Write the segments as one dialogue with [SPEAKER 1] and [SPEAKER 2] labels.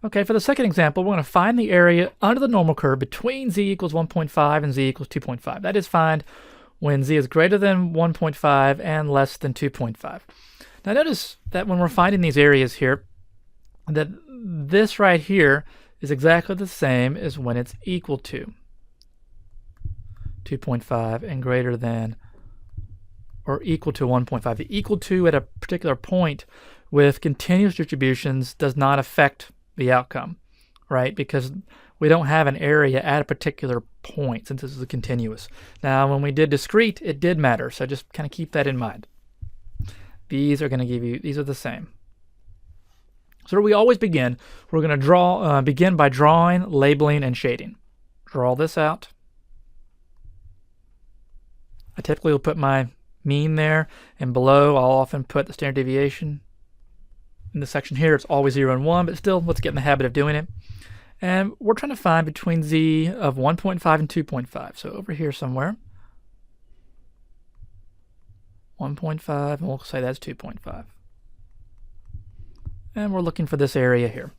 [SPEAKER 1] Okay, for the second example, we're going to find the area under the normal curve between z equals 1.5 and z equals 2.5. That is find when z is greater than 1.5 and less than 2.5. Now notice that when we're finding these areas here, that this right here is exactly the same as when it's equal to 2.5 and greater than or equal to 1.5. The equal to at a particular point with continuous distributions does not affect the outcome, right? Because we don't have an area at a particular point since this is a continuous. Now, when we did discrete, it did matter, so just kind of keep that in mind. These are going to give you, these are the same. So we always begin, we're going to begin by drawing, labeling, and shading. Draw this out. I typically will put my mean there, and below I'll often put the standard deviation. In this section here, it's always 0 and 1, but still, let's get in the habit of doing it. And we're trying to find between z of 1.5 and 2.5. So over here somewhere, 1.5, and we'll say that's 2.5. And we're looking for this area here.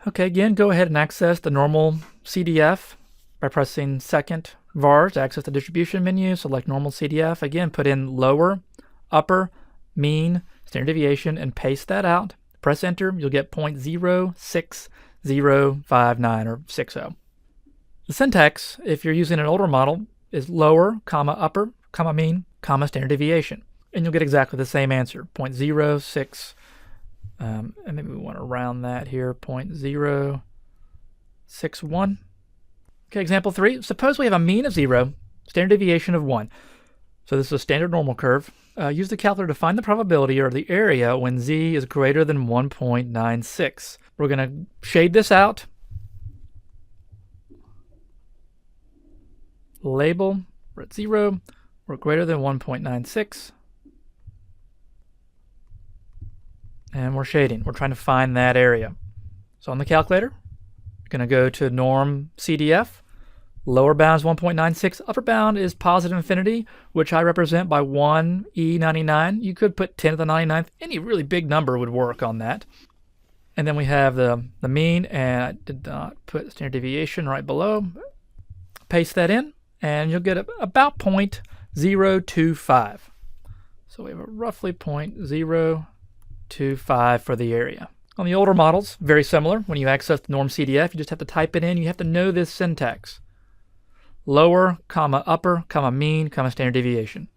[SPEAKER 1] Okay, again, go ahead and access the normal CDF by pressing second var to access the distribution menu. Select normal CDF. Again, put in lower, upper, mean, standard deviation, and paste that out. Press enter, you'll get 0.06059 or 60. The syntax, if you're using an older model, is lower, comma, upper, comma, mean, comma, standard deviation. And you'll get exactly the same answer, 0.06, and maybe we want to round that here, 0.061. Okay, example 3, suppose we have a mean of 0, standard deviation of 1. So this is a standard normal curve. Use the calculator to find the probability or the area when z is greater than 1.96. We're going to shade this out. Label, we're at 0, we're greater than 1.96. And we're shading. We're trying to find that area. So on the calculator, you're going to go to norm CDF. Lower bound is 1.96. Upper bound is positive infinity, which I represent by 1e99. You could put 10 to the 99th. Any really big number would work on that. And then we have the mean, and I did not put standard deviation right below. Paste that in, and you'll get about 0.025. So we have a roughly 0.025 for the area. On the older models, very similar. When you access the norm CDF, you just have to type it in. You have to know this syntax. Lower, comma, upper, comma, mean, comma, standard deviation.